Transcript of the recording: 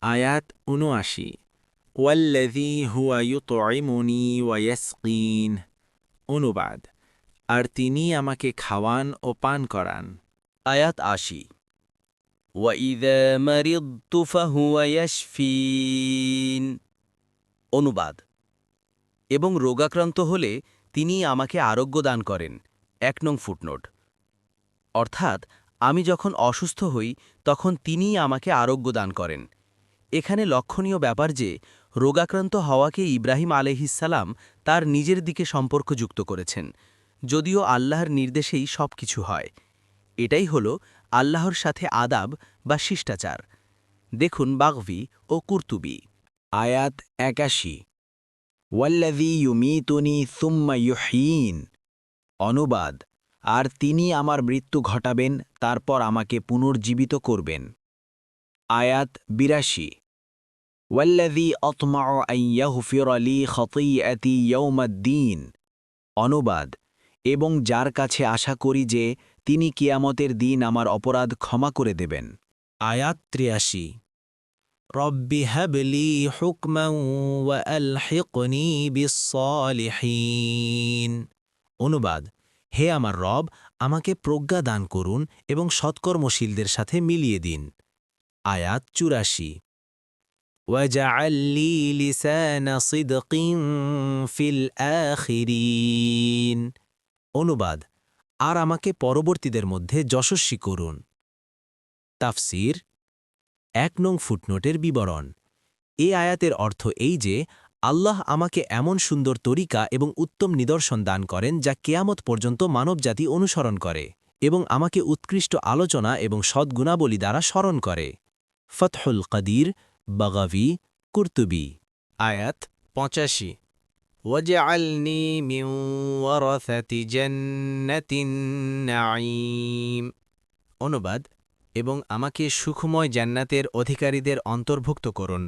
আয়াত ৭৯ ওয়াল্লাযী হুয়া ইউতঈমুনি ওয়া ইয়াসকিন। অনুবাদ, আর তিনি আমাকে খাওয়ান ও পান করান। আয়াত ৮০ ওয়াইযা মারিদতু ফাহুয়া ইয়াশফিন। অনুবাদ, এবং রোগাক্রান্ত হলে তিনি আমাকে আরোগ্য দান করেন। ১ নং ফুটনোট। অর্থাৎ আমি যখন অসুস্থ হই তখন তিনিই আমাকে আরোগ্য দান করেন। এখানে লক্ষণীয় ব্যাপার যে রোগাক্রান্ত হওয়াকে ইব্রাহিম আলাইহিসসালাম তার নিজের দিকে সম্পর্কযুক্ত করেছেন, যদিও আল্লাহর নির্দেশেই সব কিছু হয়। এটাই হল আল্লাহর সাথে আদাব বা শিষ্টাচার। দেখুন বাগভি ও কুরতুবি। আয়াত ৮১ ওয়াল্লাযী ইউমীতুনি সুম্মা ইউহয়ীন। অনুবাদ, আর তিনি আমার মৃত্যু ঘটাবেন, তারপর আমাকে পুনর্জীবিত করবেন। আয়াত ৮২ ওয়াল্লাযী আতমাউ আন ইয়াগফিরা লি খতীআতি ইয়াউমাদ্দীন। অনুবাদ, এবং যার কাছে আশা করি যে তিনি কিয়ামতের দিন আমার অপরাধ ক্ষমা করে দেবেন। আয়াত ৮৩ রব্বি হাবলি হুকমান ওয়া আলহিকনি বিসসালিহিন। অনুবাদ, হে আমার রব, আমাকে প্রজ্ঞা দান করুন এবং সৎকর্মশীলদের সাথে মিলিয়ে দিন। আয়াত ৮৪ ওয়াজআল লি লিসানা সিদকিন ফিল আখিরিন। অনুবাদ, আর আমাকে পরবর্তীদের মধ্যে যশস্বী করুন। তাফসীর ১ নং ফুটনোটের বিবরণ। এ আয়াতের অর্থ এই যে আল্লাহ আমাকে এমন সুন্দর তরিকা এবং উত্তম নিদর্শন দান করেন যা কেয়ামত পর্যন্ত মানবজাতি অনুসরণ করে এবং আমাকে উৎকৃষ্ট আলোচনা এবং সদ্গুণাবলী দ্বারা স্মরণ করে। ফতহুল কদির, বাগাভি, কুরতুবি। আয়াত ৮৫ ওয়াজআলনি মিন ওয়ারাসাতি জান্নাতিন নাঈম। অনুবাদ, এবং আমাকে সুখময় জান্নাতের অধিকারীদের অন্তর্ভুক্ত করুন।